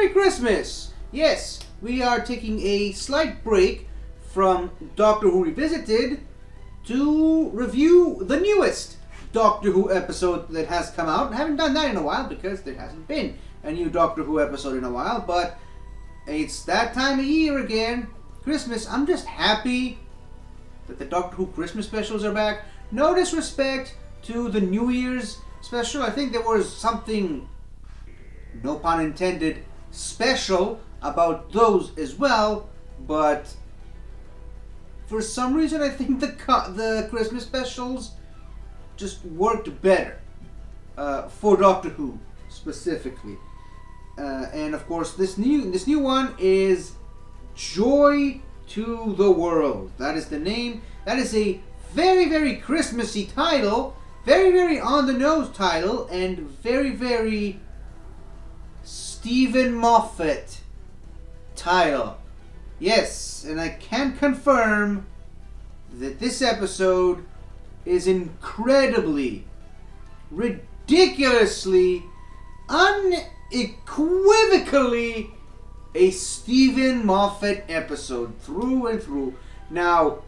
Merry Christmas! Yes, we are taking a slight break from Doctor Who Revisited to review the newest Doctor Who episode that has come out. I haven't done that in a while because there hasn't been a new Doctor Who episode in a while, but it's that time of year again, Christmas. I'm just happy that the Doctor Who Christmas specials are back. No disrespect to the New Year's special. I think there was something, no pun intended, special about those as well, but for some reason I think the Christmas specials just worked better for Doctor Who specifically. And of course this new one is Joy to the World. That is the name. That is a very, very Christmassy title, very, very on the nose title, and very, very Stephen Moffat title. Yes, and I can confirm that this episode is incredibly, ridiculously, unequivocally a Stephen Moffat episode through and through. Now,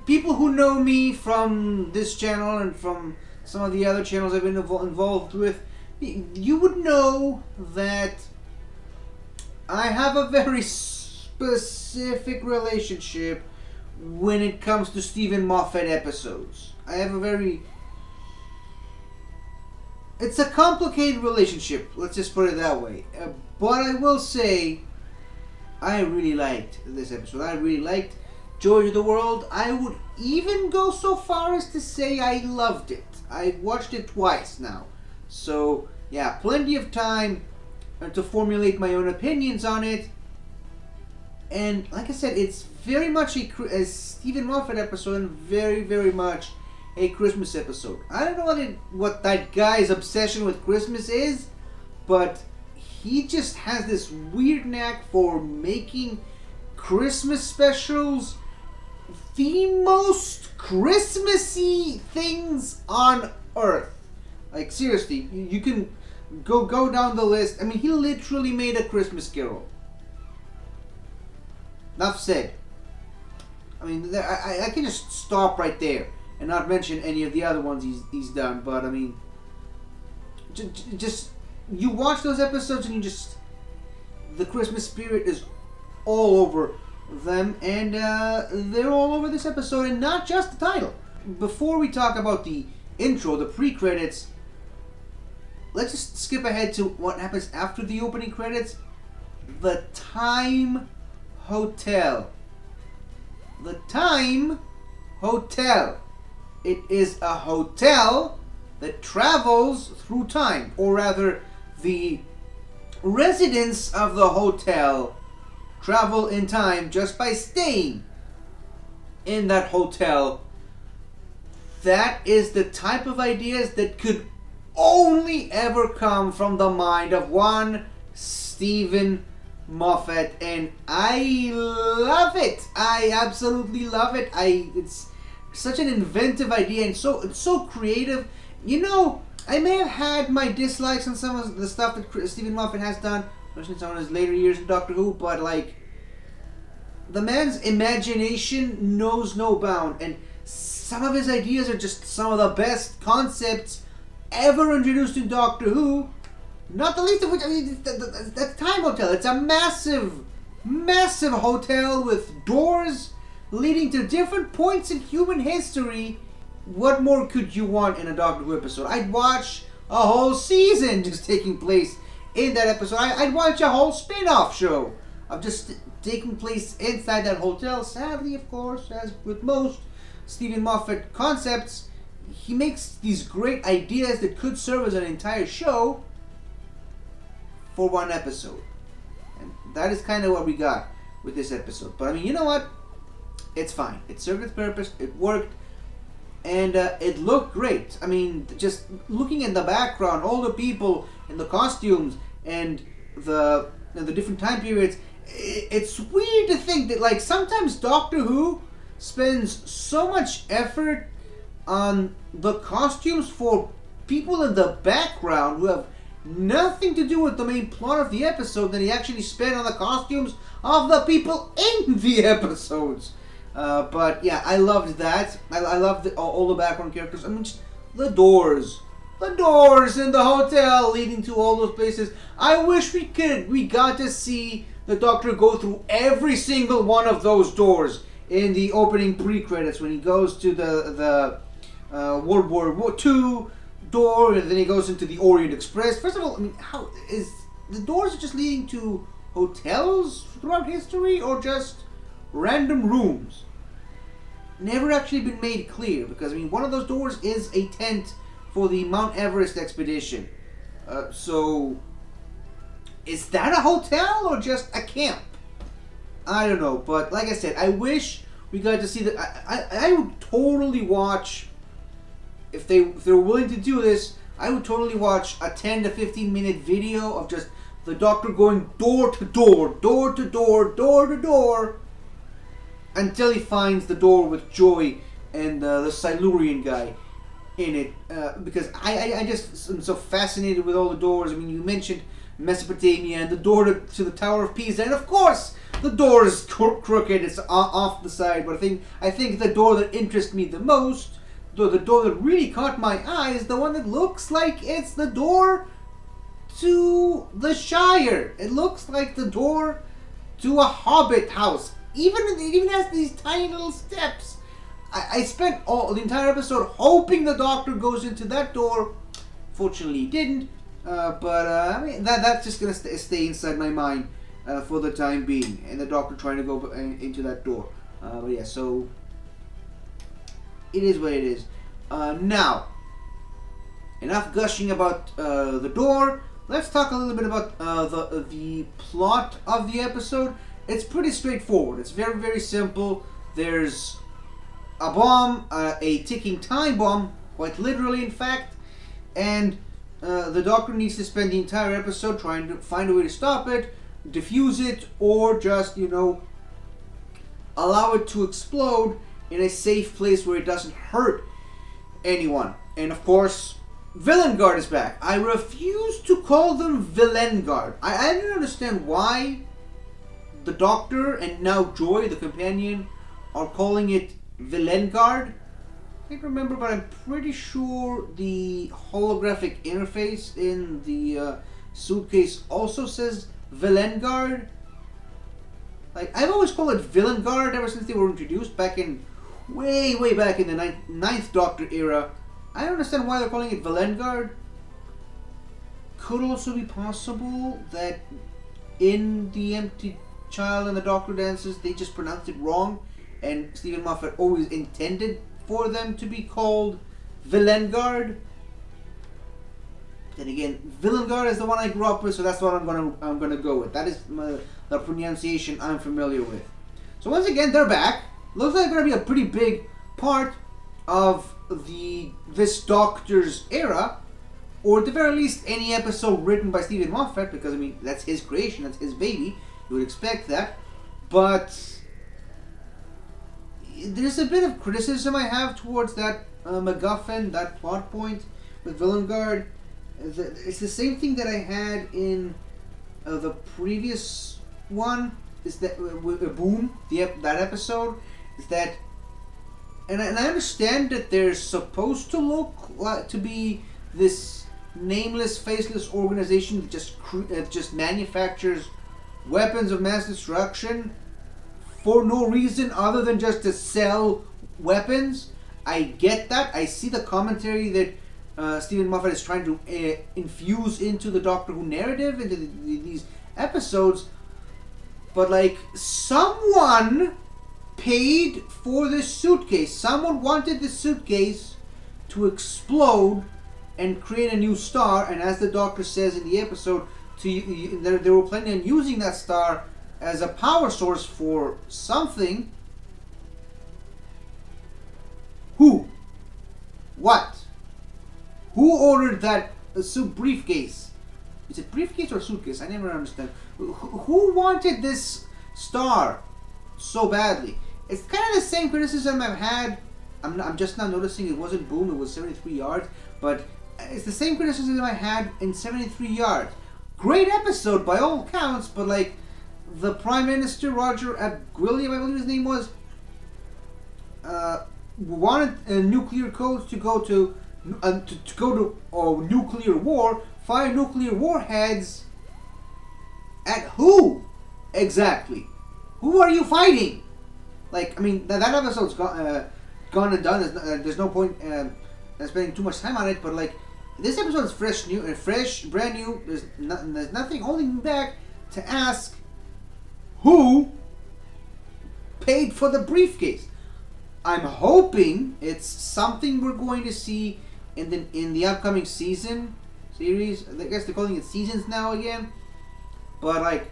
people who know me from this channel and from some of the other channels I've been involved with, you would know that I have a very specific relationship when it comes to Stephen Moffat episodes. I have a very... It's a complicated relationship, let's just put it that way. But I will say, I really liked this episode. I really liked Joy to the World. I would even go so far as to say I loved it. I watched it twice now. So, yeah, plenty of time to formulate my own opinions on it. And, like I said, it's very much a Stephen Moffat episode and very, very much a Christmas episode. I don't know what that guy's obsession with Christmas is, but he just has this weird knack for making Christmas specials the most Christmassy things on earth. Like, seriously, you can go down the list. I mean, he literally made a Christmas Carol. Enough said. I mean, I can just stop right there and not mention any of the other ones he's done. But, I mean, just you watch those episodes and you just... the Christmas spirit is all over them, and they're all over this episode, and not just the title. Before we talk about the intro, the pre-credits, let's just skip ahead to what happens after the opening credits. The Time Hotel. The Time Hotel. It is a hotel that travels through time, or rather, the residents of the hotel travel in time just by staying in that hotel. That is the type of ideas that could only ever come from the mind of one Stephen Moffat, and I love it. I absolutely love it. It's such an inventive idea, and it's so creative. You know, I may have had my dislikes on some of the stuff that Stephen Moffat has done, especially in some of his later years in Doctor Who, but like, the man's imagination knows no bound, and some of his ideas are just some of the best concepts ever introduced in Doctor Who. Not the least of which, I mean, that's Time Hotel. It's a massive, massive hotel with doors leading to different points in human history. What more could you want in a Doctor Who episode? I'd watch a whole season just taking place in that episode. I'd watch a whole spin-off show of just taking place inside that hotel. Sadly, of course, as with most Stephen Moffat concepts, he makes these great ideas that could serve as an entire show for one episode. And that is kind of what we got with this episode. But I mean, you know what? It's fine. It served its purpose. It worked. And it looked great. I mean, just looking at the background, all the people and the costumes and the different time periods, it's weird to think that, like, sometimes Doctor Who spends so much effort on the costumes for people in the background who have nothing to do with the main plot of the episode that he actually spent on the costumes of the people in the episodes. But yeah, I loved that. I loved all the background characters. I mean, just the doors. The doors in the hotel leading to all those places. I wish we got to see the Doctor go through every single one of those doors in the opening pre-credits when he goes to the World War II door, and then he goes into the Orient Express. First of all, I mean, how is the doors just leading to hotels throughout history, or just random rooms? Never actually been made clear, because I mean, one of those doors is a tent for the Mount Everest expedition. So, is that a hotel or just a camp? I don't know, but like I said, I wish we got to see that. I would totally watch, if they're willing to do this, I would totally watch a 10 to 15 minute video of just the Doctor going door to door, door to door, door to door, until he finds the door with Joy and the Silurian guy in it. Because I just am so fascinated with all the doors. I mean, you mentioned Mesopotamia and the door to the Tower of Pisa, and of course the door is crooked, it's off the side, but I think the door that interests me the most, the door that really caught my eye, is the one that looks like it's the door to the Shire. It looks like the door to a Hobbit house. It even has these tiny little steps. I spent the entire episode hoping the Doctor goes into that door. Fortunately, he didn't. I mean, that's just gonna stay inside my mind for the time being, and the Doctor trying to go into that door. But yeah, so it is what it is. Now, enough gushing about the door. Let's talk a little bit about the plot of the episode. It's pretty straightforward. It's very, very simple. There's a bomb, a ticking time bomb, quite literally, in fact, and the Doctor needs to spend the entire episode trying to find a way to stop it, defuse it, or just, allow it to explode in a safe place where it doesn't hurt anyone. And of course, Villain Guard is back. I refuse to call them Villain Guard. I don't understand why the Doctor and now Joy, the companion, are calling it Villain Guard. I can't remember, but I'm pretty sure the holographic interface in the suitcase also says Villain Guard. Like, I've always called it Villain Guard ever since they were introduced back in way back in the ninth Doctor era. I don't understand why they're calling it Villain Guard. Could also be possible that in the Empty Child and the Doctor Dances they just pronounced it wrong, and Stephen Moffat always intended for them to be called Villain Guard. Then again, Villain Guard is the one I grew up with, so that's what I'm gonna go with. That is the pronunciation I'm familiar with. So once again, they're back. Looks like they're gonna be a pretty big part of this Doctor's era, or at the very least, any episode written by Stephen Moffat, because I mean that's his creation, that's his baby. You would expect that, but there's a bit of criticism I have towards that MacGuffin, that plot point with Villain Guard. It's the same thing that I had in the previous one. Is that with Boom? That episode is that, and I understand that they're supposed to look like to be this nameless, faceless organization that just manufactures weapons of mass destruction for no reason other than just to sell weapons. I get that. I see the commentary that Stephen Moffat is trying to infuse into the Doctor Who narrative, into these episodes. But, like, someone paid for this suitcase. Someone wanted this suitcase to explode and create a new star. And as the Doctor says in the episode, they were planning on using that star as a power source for something. Who? What? Who ordered that briefcase? Is it briefcase or suitcase? I never understand. Who wanted this star so badly? It's kind of the same criticism I've had. I'm just now noticing it wasn't Boom, it was 73 yards. But it's the same criticism I had in 73 Yards. Great episode by all accounts, but like the Prime Minister Roger Aguilera, I believe his name was, wanted nuclear codes to go to nuclear war, fire nuclear warheads at who exactly? Who are you fighting? Like, I mean, that episode's gone and done. There's no point spending too much time on it. But like, this episode is fresh, brand new. There's nothing holding me back to ask who paid for the briefcase. I'm hoping it's something we're going to see in the upcoming series. I guess they're calling it seasons now again. But like,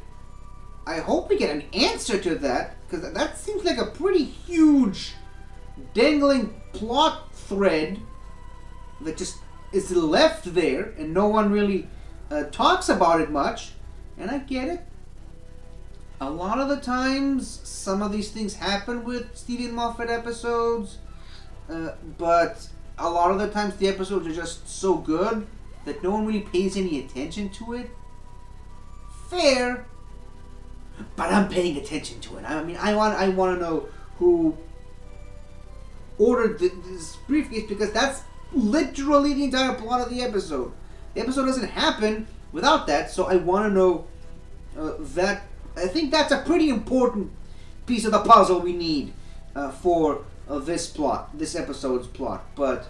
I hope we get an answer to that, because that seems like a pretty huge dangling plot thread that just is left there and no one really talks about it much. And I get it. A lot of the times, some of these things happen with Stephen Moffat episodes, but a lot of the times the episodes are just so good that no one really pays any attention to it. Fair, but I'm paying attention to it. I mean, I want to know who ordered this briefcase, because that's literally the entire plot of the episode. The episode doesn't happen without that, so I want to know that. I think that's a pretty important piece of the puzzle we need for this episode's plot. But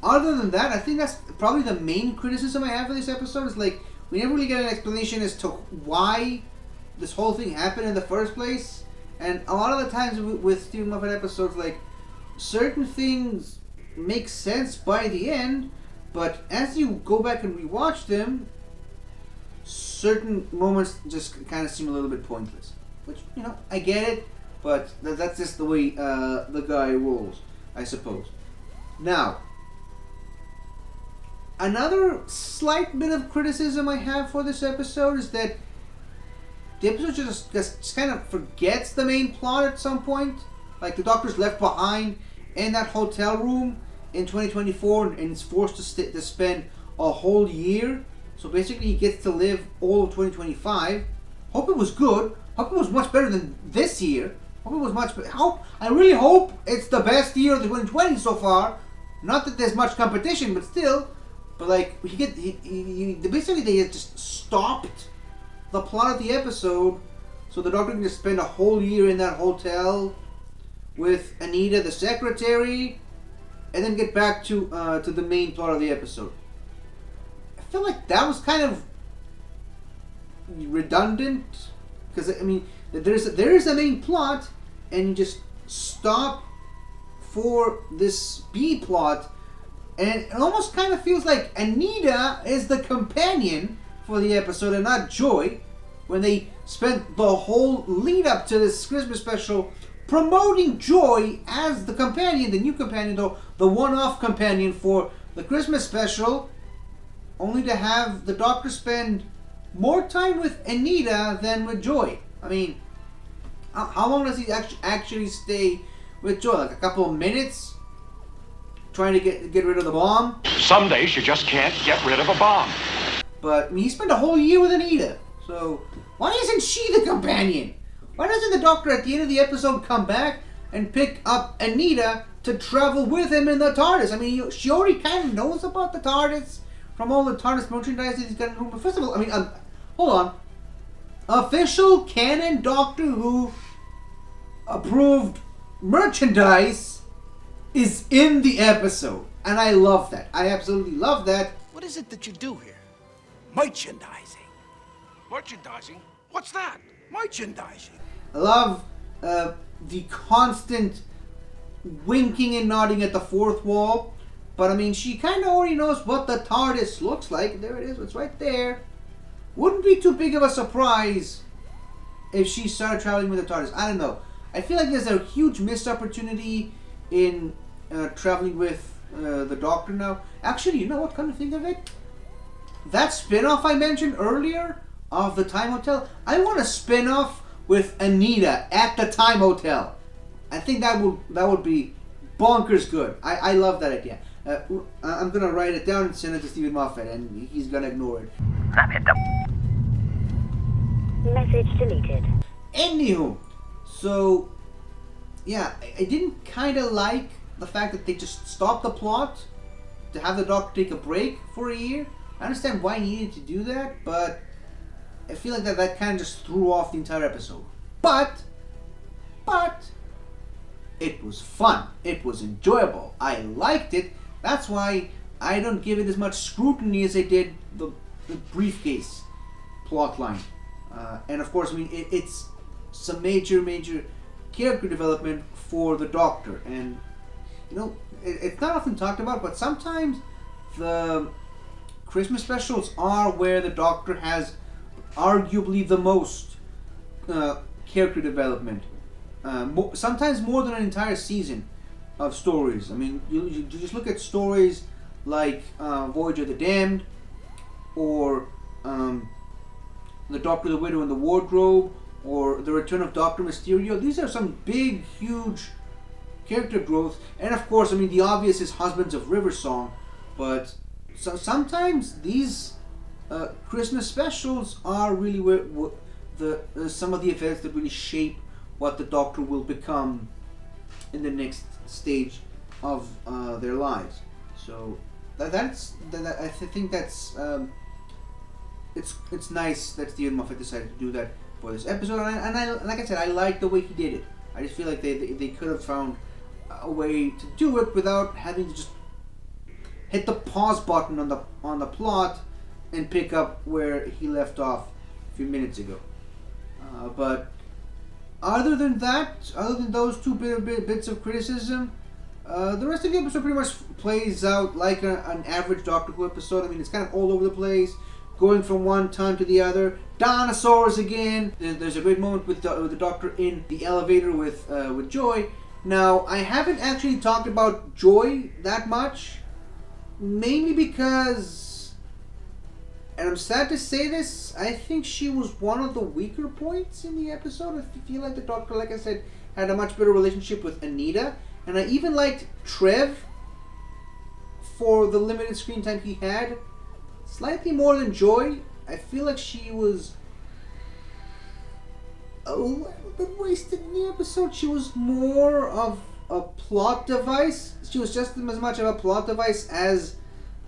other than that, I think that's probably the main criticism I have for this episode. Is like, we never really get an explanation as to why this whole thing happened in the first place. And a lot of the times with Stephen Moffat episodes, like, certain things make sense by the end, but as you go back and rewatch them, certain moments just kind of seem a little bit pointless. Which, I get it, but that's just the way the guy rolls, I suppose. Now, another slight bit of criticism I have for this episode is that the episode just kind of forgets the main plot at some point. Like, the Doctor's left behind in that hotel room in 2024 and is forced to spend a whole year. So basically he gets to live all of 2025. Hope it was good. Hope it was much better than this year. Hope it was much better. I really hope it's the best year of the 2020 so far. Not that there's much competition, but still. But like, basically they just stopped the plot of the episode, so the Doctor can just spend a whole year in that hotel with Anita, the secretary, and then get back to the main plot of the episode. I feel like that was kind of redundant, because I mean, there is a main plot, and you just stop for this B plot, and it almost kind of feels like Anita is the companion for the episode and not Joy, when they spent the whole lead up to this Christmas special promoting Joy as the companion, the new companion, though, the one-off companion for the Christmas special, only to have the Doctor spend more time with Anita than with Joy. I mean, how long does he actually stay with Joy? Like a couple of minutes? Trying to get rid of the bomb? Some days you just can't get rid of a bomb. But I mean, he spent a whole year with Anita. So why isn't she the companion? Why doesn't the Doctor at the end of the episode come back and pick up Anita to travel with him in the TARDIS? I mean, she already kind of knows about the TARDIS from all the TARDIS merchandise that he's got in the room. But first of all, I mean, hold on. Official canon Doctor Who approved merchandise is in the episode. And I love that. I absolutely love that. What is it that you do here? Merchandising. Merchandising? What's that? Merchandising. I love the constant winking and nodding at the fourth wall. But I mean, she kind of already knows what the TARDIS looks like. There it is. It's right there. Wouldn't be too big of a surprise if she started traveling with the TARDIS. I don't know. I feel like there's a huge missed opportunity in traveling with the Doctor now. Actually, you know what? Come to think of it, that spin-off I mentioned earlier of the Time Hotel, I want a spin-off with Anita at the Time Hotel. I think that would be bonkers good. I love that idea. I'm gonna write it down and send it to Stephen Moffat, and he's gonna ignore it. Message deleted. Anywho, so yeah, I didn't kind of like the fact that they just stopped the plot to have the Doctor take a break for a year. I understand why he needed to do that, but I feel like that kind of just threw off the entire episode. But it was fun. It was enjoyable. I liked it. That's why I don't give it as much scrutiny as I did the briefcase plotline. And of course, I mean, it's some major character development for the Doctor. And, you know, it's not often talked about, but sometimes the Christmas specials are where the Doctor has arguably the most character development. Sometimes more than an entire season of stories. I mean, you just look at stories like Voyage of the Damned, or The Doctor, the Widow, and the Wardrobe, or The Return of Doctor Mysterio. These are some big, huge character growth. And of course, I mean, the obvious is Husbands of River Song, but sometimes these Christmas specials are really where some of the events that really shape what the Doctor will become in the next stage of their lives. So I think that's it's nice that Stephen Moffat decided to do that for this episode, and I like I said, I like the way he did it. I just feel like they could have found a way to do it without having to just hit the pause button on the plot and pick up where he left off a few minutes ago. But other than that, other than those two bits of criticism, the rest of the episode pretty much plays out like an average Doctor Who episode. I mean, it's kind of all over the place, going from one time to the other. Dinosaurs again. There's a great moment with the Doctor in the elevator with Joy. Now, I haven't actually talked about Joy that much, mainly because, and I'm sad to say this, I think she was one of the weaker points in the episode. I feel like the Doctor, like I said, had a much better relationship with Anita, and I even liked Trev for the limited screen time he had slightly more than Joy. I feel like she was a little bit wasted in the episode. She was more of a plot device. She was just as much of a plot device as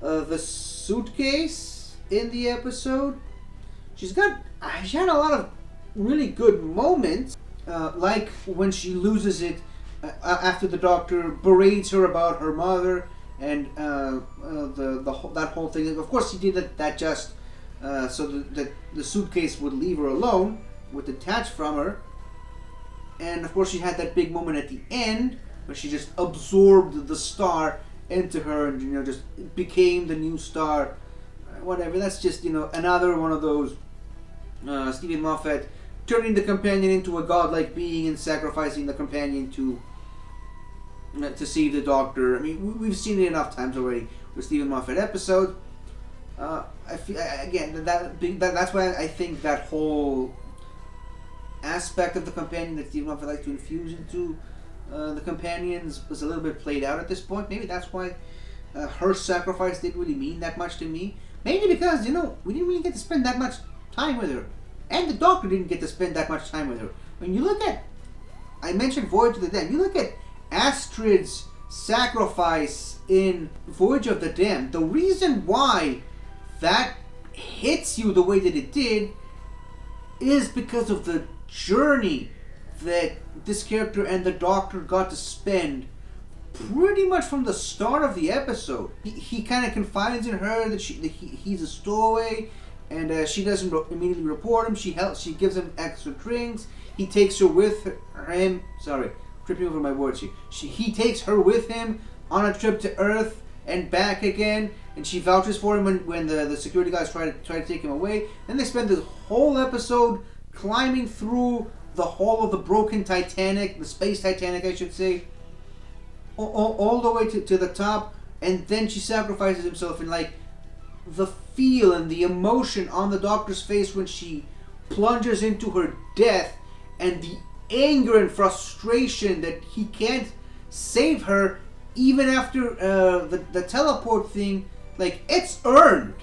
the suitcase in the episode. She had a lot of really good moments, like when she loses it after the Doctor berates her about her mother and that whole thing. Of course, he did that just so that the suitcase would leave her alone, would detach from her. And of course, she had that big moment at the end where she just absorbed the star into her, and just became the new star. Whatever. That's just another one of those Stephen Moffat turning the companion into a godlike being and sacrificing the companion to save the Doctor. I mean, we've seen it enough times already with Stephen Moffat episodes. I feel again that's why I think that whole aspect of the companion that Stephen Moffat likes to infuse into the companions was a little bit played out at this point. Maybe that's why her sacrifice didn't really mean that much to me. Mainly because we didn't really get to spend that much time with her, and the Doctor didn't get to spend that much time with her. When you look at, I mentioned Voyage of the Damned. You look at Astrid's sacrifice in Voyage of the Damned. The reason why that hits you the way that it did is because of the journey that this character and the Doctor got to spend pretty much from the start of the episode. He kind of confides in her that he's a stowaway, and she doesn't immediately report him. She gives him extra drinks. He takes her with him. Sorry, tripping over my words here. He takes her with him on a trip to Earth and back again, and she vouches for him when the security guys try to take him away. Then they spend this whole episode climbing through the hull of the broken Titanic, the space Titanic, I should say, all the way to the top, and then she sacrifices himself. And like the feel and the emotion on the Doctor's face when she plunges into her death, and the anger and frustration that he can't save her even after the teleport thing, like, it's earned.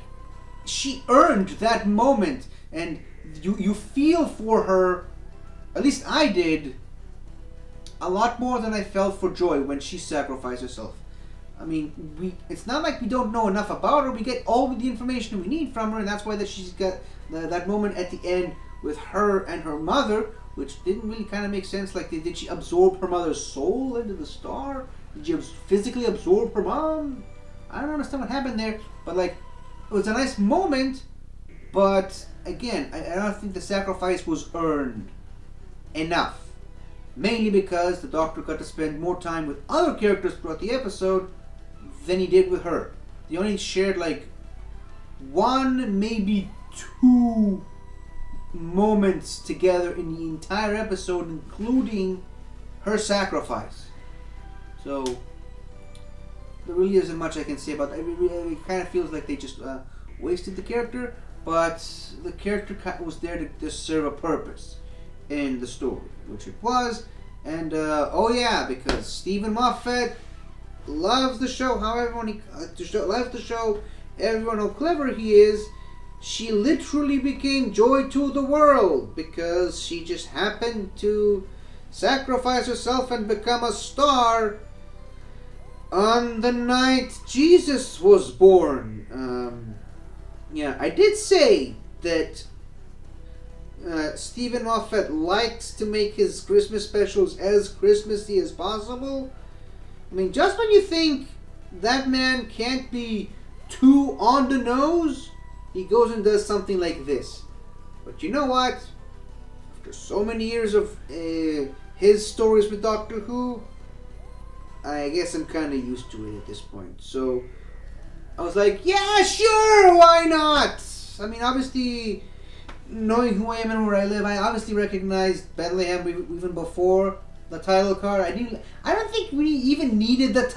She earned that moment, and you feel for her, at least I did, a lot more than I felt for Joy when she sacrificed herself. I mean, it's not like we don't know enough about her. We get all the information we need from her, and that's why that she's got that moment at the end with her and her mother, which didn't really kind of make sense. Like, did she absorb her mother's soul into the star? Did she physically absorb her mom? I don't understand what happened there, but like, it was a nice moment, but again, I don't think the sacrifice was earned enough. Mainly because the Doctor got to spend more time with other characters throughout the episode than he did with her. They only shared like one, maybe two moments together in the entire episode, including her sacrifice. So there really isn't much I can say about that. It kind of feels like they just wasted the character, but the character was there to serve a purpose in the story, which it was. And oh yeah, because Stephen Moffat loves the show, how everyone loves the show, everyone how clever he is. She literally became joy to the world because she just happened to sacrifice herself and become a star on the night Jesus was born. Yeah, I did say that Stephen Moffat likes to make his Christmas specials as Christmassy as possible. I mean, just when you think that man can't be too on the nose, he goes and does something like this. But you know what? After so many years of his stories with Doctor Who, I guess I'm kind of used to it at this point. So I was like, yeah, sure, why not? I mean, obviously, knowing who I am and where I live, I obviously recognized Bethlehem even before the title card. I don't think we even needed the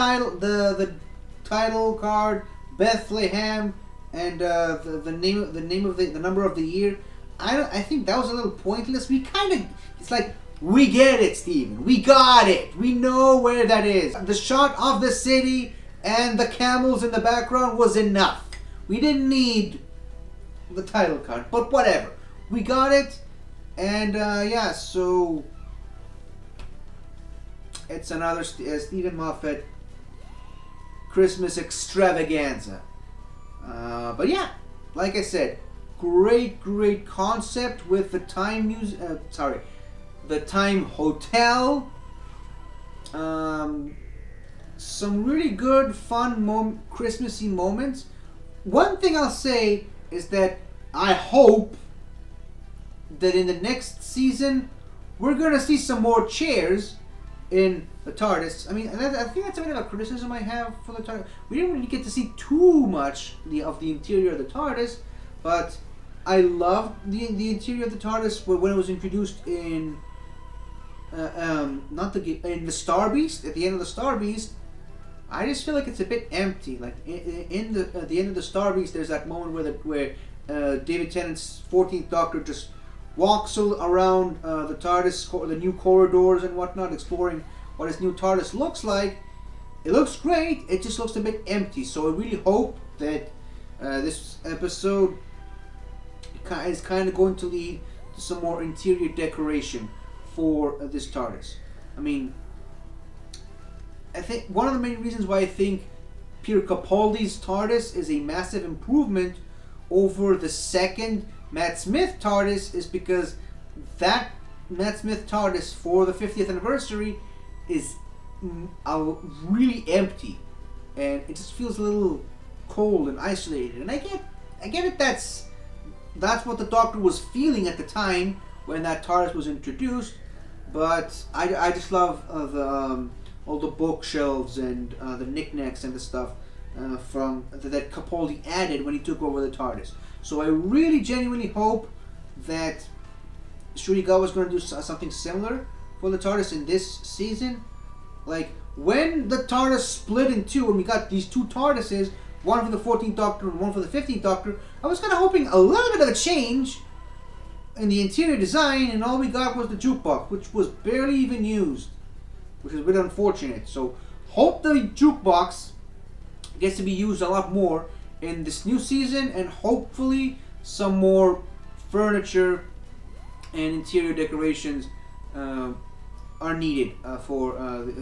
title card, Bethlehem, and the number of the year. I think that was a little pointless. It's like, we get it, Steven. We got it. We know where that is. The shot of the city and the camels in the background was enough. We didn't need the title card, but whatever. We got it, and yeah, so it's another Stephen Moffat Christmas extravaganza. But yeah, like I said, great concept with the time the Time Hotel. Some really good, fun, Christmassy moments. One thing I'll say is that I hope that in the next season we're going to see some more chairs in the TARDIS. I mean, I think that's a bit of a criticism I have for the TARDIS. We didn't really get to see too much of the interior of the TARDIS, but I loved the interior of the TARDIS when it was introduced in in the Star Beast. At the end of the Star Beast, I just feel like it's a bit empty. Like at the end of the Star Beast, there's that moment where David Tennant's 14th Doctor just walks around the TARDIS, the new corridors and whatnot, exploring what his new TARDIS looks like. It looks great. It just looks a bit empty. So I really hope that this episode is kind of going to lead to some more interior decoration for this TARDIS. I mean, I think one of the main reasons why I think Peter Capaldi's TARDIS is a massive improvement over the second Matt Smith TARDIS is because that Matt Smith TARDIS for the 50th anniversary is really empty, and it just feels a little cold and isolated. And I get it. That's what the Doctor was feeling at the time when that TARDIS was introduced. But I just love all the bookshelves and the knickknacks and the stuff from that Capaldi added when he took over the TARDIS. So I really genuinely hope that Shuigawa is going to do something similar for the TARDIS in this season. Like, when the TARDIS split in two and we got these two TARDISes, one for the 14th Doctor and one for the 15th Doctor, I was kind of hoping a little bit of a change in the interior design, and all we got was the jukebox, which was barely even used, which is a bit unfortunate. So hope the jukebox gets to be used a lot more in this new season, and hopefully some more furniture and interior decorations are needed for the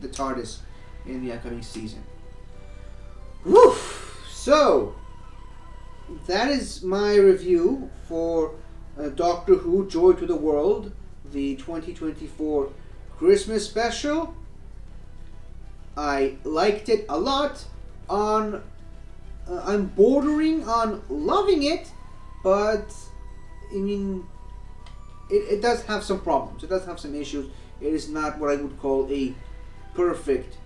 TARDIS in the upcoming season. Woo! So that is my review for Doctor Who: Joy to the World, the 2024 Christmas special. I liked it a lot. I'm bordering on loving it, but I mean, it does have some problems. It does have some issues. It is not what I would call a perfect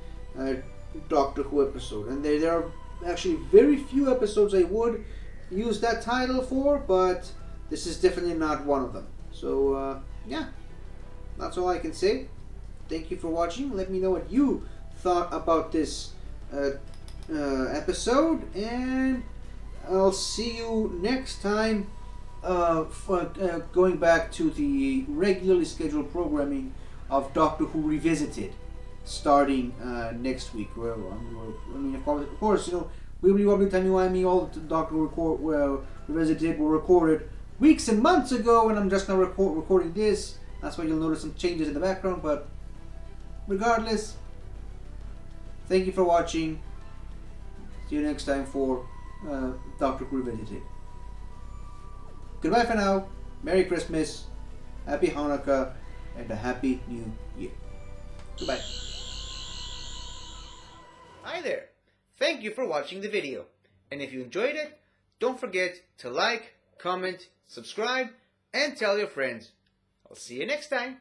Doctor Who episode, and there are actually very few episodes I would use that title for, but this is definitely not one of them. So yeah, that's all I can say. Thank you for watching. Let me know what you thought about this episode, and I'll see you next time for going back to the regularly scheduled programming of Doctor Who Revisited, starting next week. I mean, of course, you know, Wibbly Wobbly Timey Wimey, all the Doctor Who Revisited were recorded weeks and months ago, and I'm just now recording this. That's why you'll notice some changes in the background, but regardless, thank you for watching. See you next time for Doctor Who Revisited. Goodbye for now. Merry Christmas, Happy Hanukkah, and a Happy New Year. Goodbye. Hi there. Thank you for watching the video. And if you enjoyed it, don't forget to like, comment, subscribe, and tell your friends. I'll see you next time.